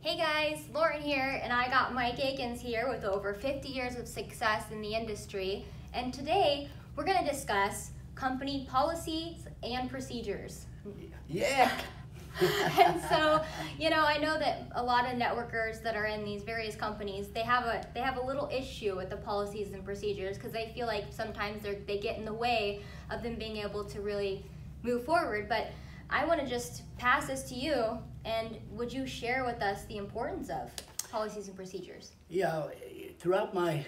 Hey guys, Lauren here, and I got Mike Akins here with over 50 years of success in the industry. And today we're going to discuss company policies and procedures. Yeah. And so, I know that a lot of networkers that are in these various companies, they have a little issue with the policies and procedures because they feel like sometimes they get in the way of them being able to really move forward. But I want to just pass this to you, and would you share with us the importance of policies and procedures? Yeah, throughout my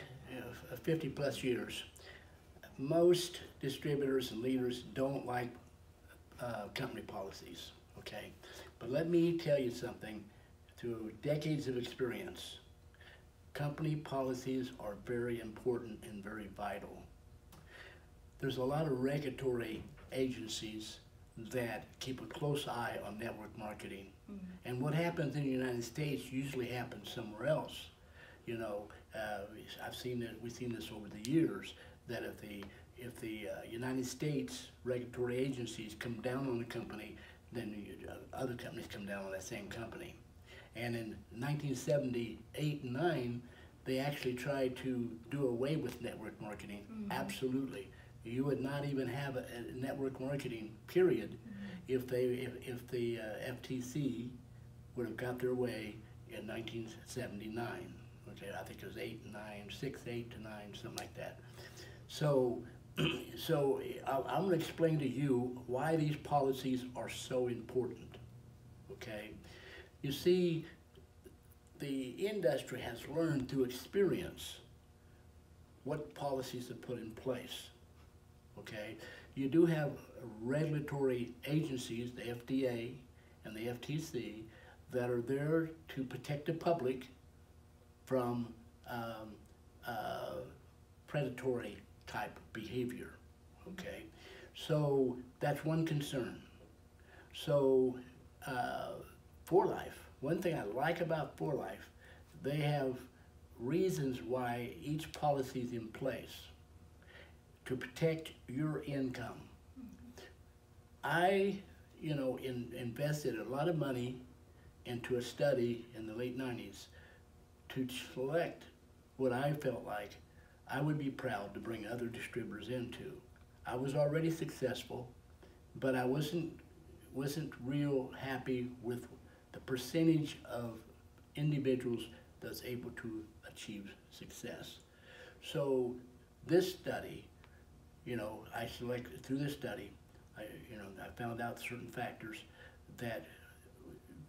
50 plus years, most distributors and leaders don't like company policies, okay? But let me tell you something, through decades of experience, company policies are very important and very vital. There's a lot of regulatory agencies that keep a close eye on network marketing. Mm-hmm. And what happens in the United States usually happens somewhere else. We've seen this over the years, that if the United States regulatory agencies come down on a company, then other companies come down on that same company. And in 1978 and 9, they actually tried to do away with network marketing. Mm-hmm. Absolutely. You would not even have a network marketing period. Mm-hmm. if the FTC would have got their way in 1979. Okay, I think it was 8 and 9, 6, 8 to 9, something like that. So I'm going to explain to you why these policies are so important. Okay, you see, the industry has learned through experience what policies to put in place. Okay, you do have regulatory agencies, the FDA and the FTC, that are there to protect the public from predatory type behavior. Okay, so that's one concern. So 4Life, one thing I like about 4Life, they have reasons why each policy is in place to protect your income. I, invested a lot of money into a study in the late 90s to select what I felt like I would be proud to bring other distributors into. I was already successful, but I wasn't real happy with the percentage of individuals that's able to achieve success. So this study, I selected through this study, I found out certain factors that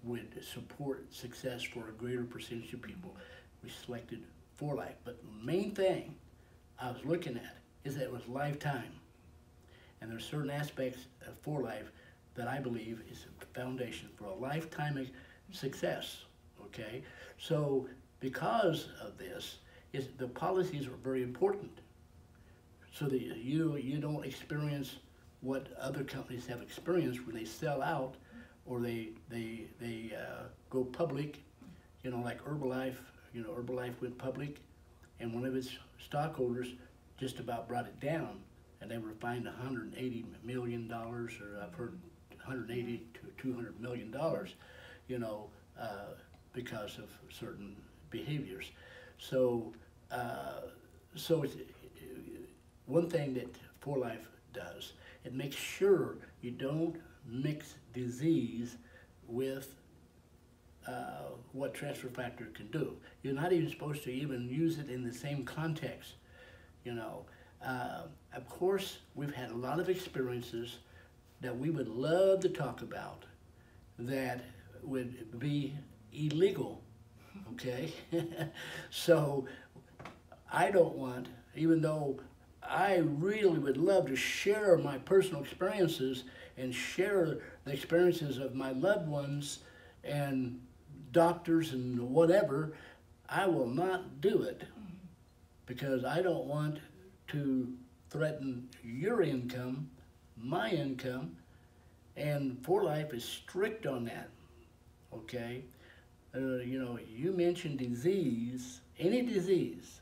would support success for a greater percentage of people. We selected 4Life, but the main thing I was looking at is that it was lifetime. And there's certain aspects of 4Life that I believe is a foundation for a lifetime of success, okay? So because of this, the policies are very important, so that you don't experience what other companies have experienced when they sell out or they go public, like Herbalife. Herbalife went public, and one of its stockholders just about brought it down, and they were fined $180 million, or I've heard 180 to $200 million, because of certain behaviors. So it's, one thing that 4Life does, it makes sure you don't mix disease with what transfer factor can do. You're not even supposed to even use it in the same context. Of course, we've had a lot of experiences that we would love to talk about that would be illegal, okay? So I don't want, even though I really would love to share my personal experiences and share the experiences of my loved ones and doctors and whatever, I will not do it because I don't want to threaten your income, my income, and 4Life is strict on that, okay? You mentioned disease, any disease,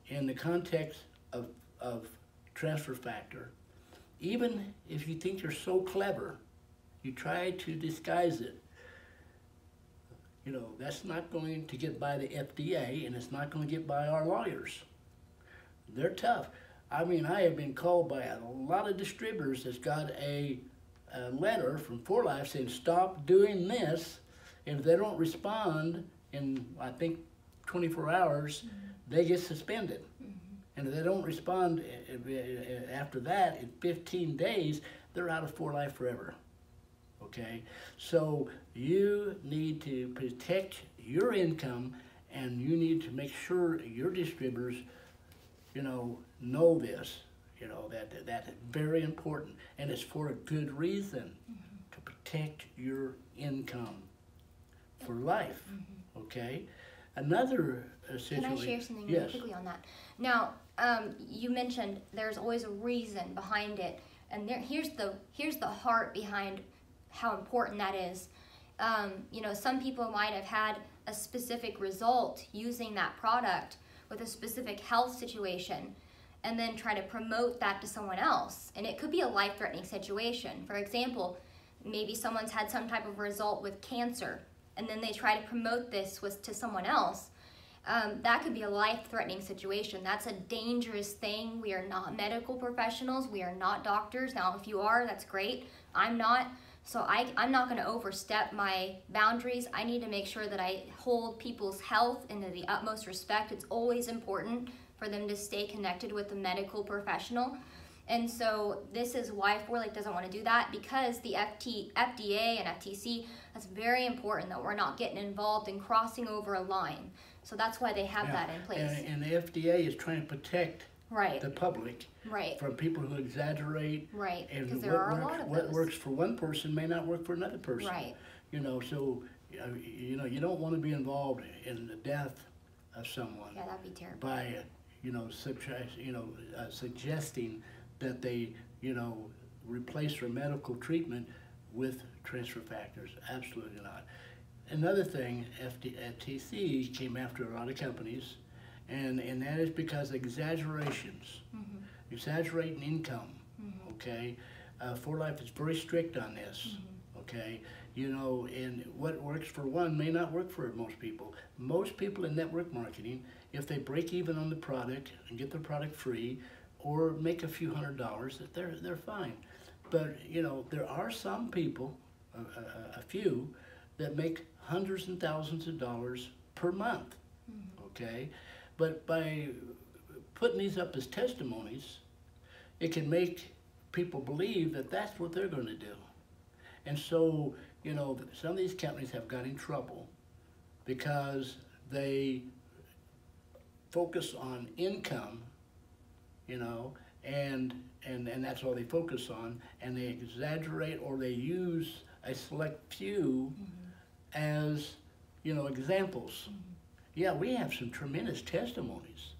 in the context of transfer factor, even if you think you're so clever, you try to disguise it. You know, that's not going to get by the FDA, and it's not going to get by our lawyers. They're tough. I mean, I have been called by a lot of distributors that's got a letter from 4Life saying, stop doing this. And if they don't respond in, I think, 24 hours, they get suspended. And if they don't respond after that, in 15 days, they're out of 4Life forever. Okay? So you need to protect your income, and you need to make sure your distributors, you know this. You know, that's very important. And it's for a good reason, to protect your income for life. Okay? Another situation. Can I share something really Yes. quickly on that? Now, you mentioned there's always a reason behind it, and here's the heart behind how important that is. You know, some people might have had a specific result using that product with a specific health situation, and then try to promote that to someone else, and it could be a life-threatening situation. For example, maybe someone's had some type of result with cancer, and then they try to promote this to someone else. That could be a life-threatening situation. That's a dangerous thing. We are not medical professionals. We are not doctors. Now, if you are, that's great. I'm not. So I'm not going to overstep my boundaries. I need to make sure that I hold people's health into the utmost respect. It's always important for them to stay connected with the medical professional. And so this is why 4Life doesn't want to do that, because the FDA and FTC, that's very important that we're not getting involved in crossing over a line. So that's why they have that in place. And the FDA is trying to protect Right. the public Right. from people who exaggerate. Right. And Because there are a lot of what those. works for one person may not work for another person. Right. You know, so you know, you don't want to be involved in the death of someone Yeah, that'd be terrible. by suggesting that they replace their medical treatment with transfer factors. Absolutely not. Another thing, FTC came after a lot of companies, and that is because exaggerations, exaggerating income. Okay, 4Life is very strict on this. Okay, you know, and what works for one may not work for most people. Most people in network marketing, if they break even on the product and get the product free, or make a few $100s, they're fine. But you know, there are some people, a few, that make hundreds and thousands of dollars per month. Okay, but by putting these up as testimonies, it can make people believe that that's what they're going to do. And so, you know, some of these companies have got in trouble because they focus on income, you know, and that's all they focus on, and they exaggerate, or they use a select few as, you know, examples. Yeah, we have some tremendous testimonies.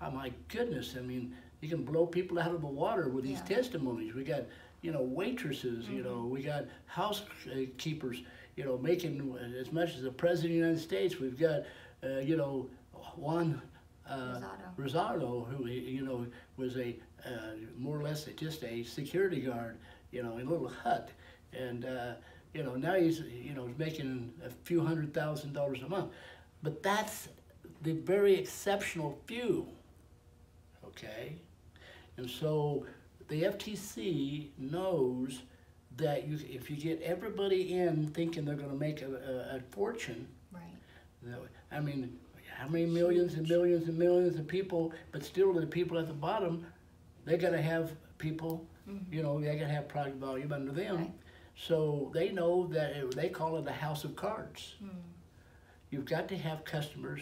Oh my goodness, I mean, you can blow people out of the water with these testimonies. We got, you know, waitresses, you know, we got housekeepers, you know, making as much as the President of the United States. We've got, you know, Juan Rosado, who, you know, was a more or less just a security guard, you know, in a little hut. And, you know, now he's, you know, making a few $100,000 a month. But that's the very exceptional few, okay? And so the FTC knows that if you get everybody in thinking they're going to make a fortune, Right. I mean, how many millions and millions and millions of people, but still the people at the bottom, they got to have people, you know, they got to have product volume under them. Right. So they know that they call it a house of cards. You've got to have customers.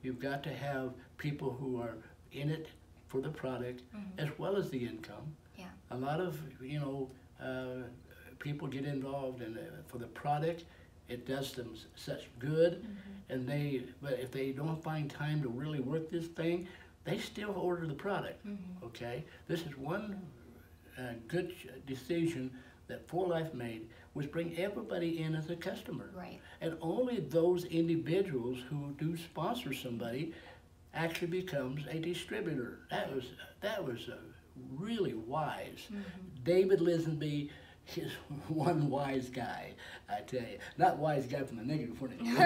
You've got to have people who are in it for the product as well as the income. Yeah. A lot of, you know, people get involved in for the product. It does them such good, and but if they don't find time to really work this thing, they still order the product. Okay, this is one good decision that 4Life made, was bring everybody in as a customer. Right. And only those individuals who do sponsor somebody actually becomes a distributor. That was really wise. David Lisenby, is one wise guy, I tell you. Not wise guy from the negative point of view,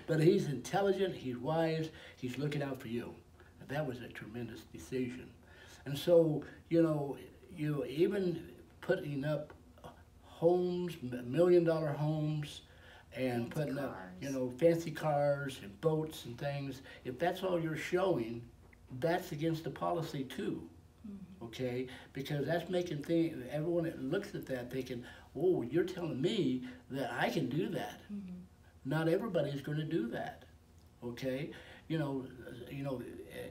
but he's intelligent, he's wise, he's looking out for you. That was a tremendous decision. And so, you know, you even putting up homes, $1 million homes, and Fancy putting up, cars. you know, fancy cars and boats and things, if that's all you're showing, that's against the policy too. Okay, because that's making things, everyone that looks at that thinking, oh, you're telling me that I can do that. Not everybody's going to do that. Okay, you know,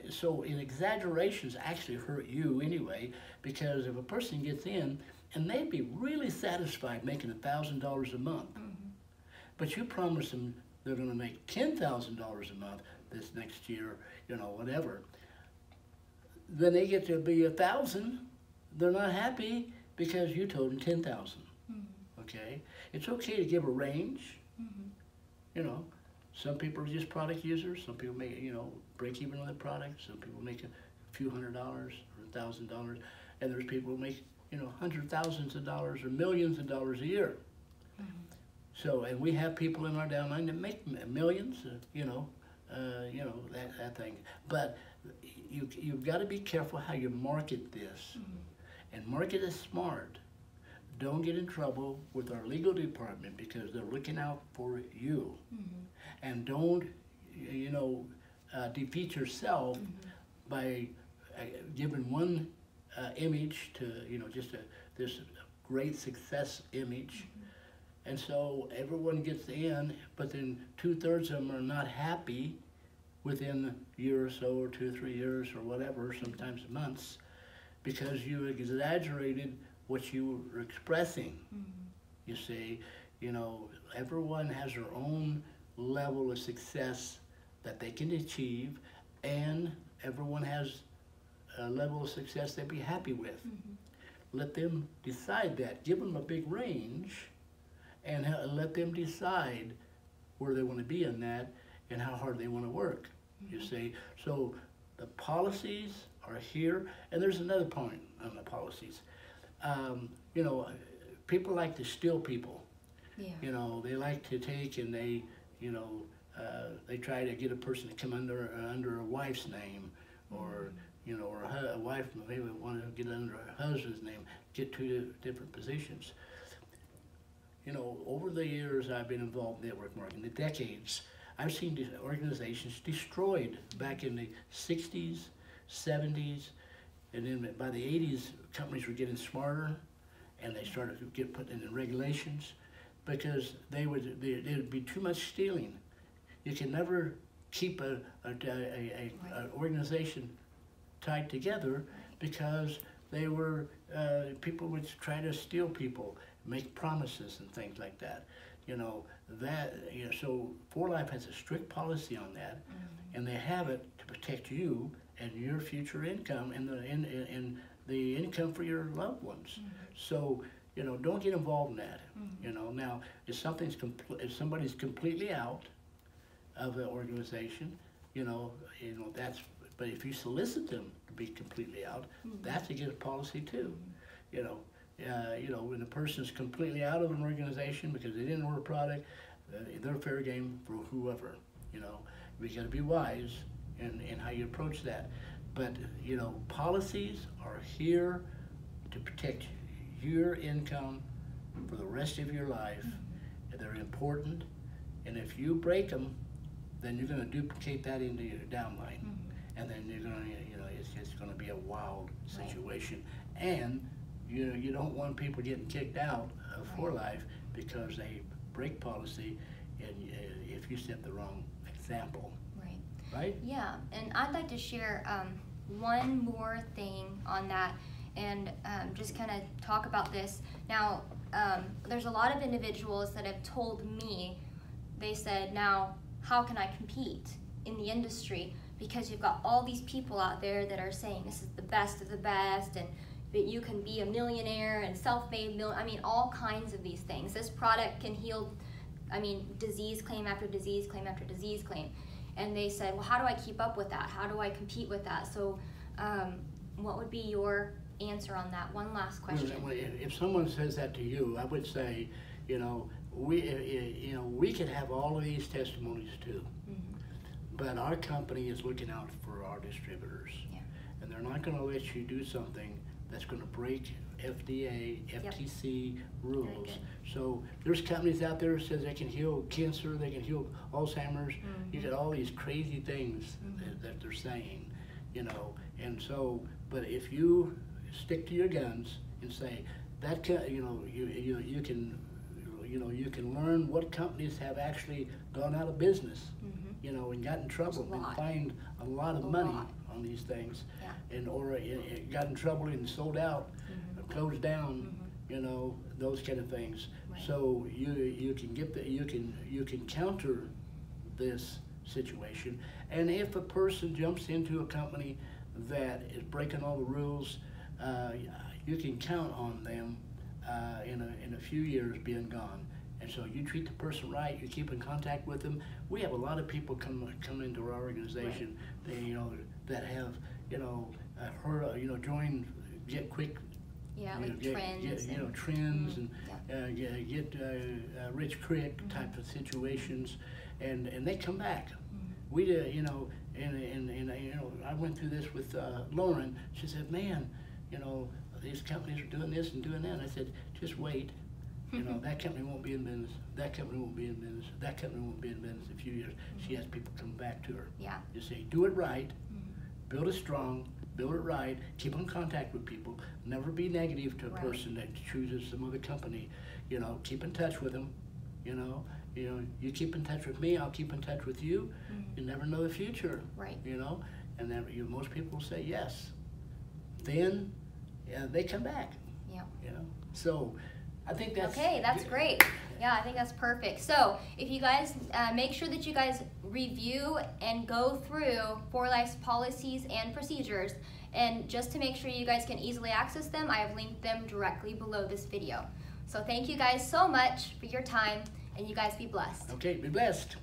so in exaggerations actually hurt you anyway, because if a person gets in and they'd be really satisfied making $1,000 a month, but you promise them they're going to make $10,000 a month this next year, you know, whatever. Then they get to be 1,000, they're not happy because you told them 10,000. Okay, it's okay to give a range. You know, some people are just product users. Some people make, you know, break even on the product. Some people make a few $100 or $1,000, and there's people who make, you know, hundreds of thousands of dollars or millions of dollars a year. So, and we have people in our downline that make millions. You know, that thing, but. You've got to be careful how you market this, and market it smart. Don't get in trouble with our legal department because they're looking out for you, and don't, you know, defeat yourself by giving one image to, you know, just this great success image, and so everyone gets in, but then 2/3 of them are not happy within a year or so, or 2 or 3 years, or whatever, sometimes months, because you exaggerated what you were expressing. You see, you know, everyone has their own level of success that they can achieve, and everyone has a level of success they'd be happy with. Let them decide that. Give them a big range, and let them decide where they want to be in that, and how hard they want to work, you see. So the policies are here, and there's another point on the policies. You know, people like to steal people. You know, they like to take and they, you know, they try to get a person to come under a wife's name, or, you know, or a wife maybe want to get under a husband's name, get to different positions. You know, over the years I've been involved in network marketing, the decades, I've seen organizations destroyed back in the 60s, 70s, and then by the 80s, companies were getting smarter, and they started to get put in regulations, because there'd be too much stealing. You can never keep an organization tied together, because they were people would try to steal people, make promises and things like that. You know, so 4Life has a strict policy on that, and they have it to protect you and your future income and the income for your loved ones. So, you know, don't get involved in that. You know, now if somebody's completely out of the organization, you know that's. But if you solicit them to be completely out, that's against policy too. You know, when a person's completely out of an organization because they didn't order a product, they're fair game for whoever. You know, we got to be wise in how you approach that. But you know, policies are here to protect your income for the rest of your life. And they're important, and if you break them, then you're going to duplicate that into your downline, and then you're going to, you know, it's going to be a wild situation. And you don't want people getting kicked out of 4Life because they break policy, and if you set the wrong example. Right? Yeah, and I'd like to share one more thing on that, and just kind of talk about this. Now, there's a lot of individuals that have told me, they said, now, how can I compete in the industry? Because you've got all these people out there that are saying this is the best of the best, and that you can be a millionaire and self-made I mean, all kinds of these things. This product can heal, I mean, disease claim after disease claim after disease claim. And they said, well, how do I keep up with that? How do I compete with that? So what would be your answer on that. One last question. If someone says that to you, I would say, you know, we could have all of these testimonies too, but our company is looking out for our distributors, and they're not going to let you do something that's going to break FDA, FTC rules. So there's companies out there that says they can heal cancer, they can heal Alzheimer's. You get all these crazy things that they're saying, you know. And so, but if you stick to your guns and say that, you know, you can learn what companies have actually gone out of business, you know, and got in trouble and find a lot of money on these things, and or it got in trouble and sold out, closed down, you know, those kind of things. So you can get you can counter this situation. And if a person jumps into a company that is breaking all the rules, you can count on them in a few years being gone. And so you treat the person right, you keep in contact with them. We have a lot of people come into our organization, they, you know, that have, you know, heard, you know, joined Get Quick, trends, you know, trends, and get Rich Quick type of situations, and they come back. We, you know, and you know, I went through this with Lauren. She said, "Man, you know, these companies are doing this and doing that." And I said, "Just wait. You know, that company won't be in business. That company won't be in business. That company won't be in business in a few years." She has people come back to her. You say, do it right, build it strong, build it right, keep in contact with people. Never be negative to a person that chooses some other company. You know, keep in touch with them. You know, you keep in touch with me, I'll keep in touch with you. You never know the future. You know, and then most people will say yes. Then they come back. You know, so. I think that's okay. That's great. Yeah, I think that's perfect. So if you guys make sure that you guys review and go through 4Life's policies and procedures, and just to make sure you guys can easily access them, I have linked them directly below this video. So thank you guys so much for your time, and you guys be blessed. Okay, be blessed.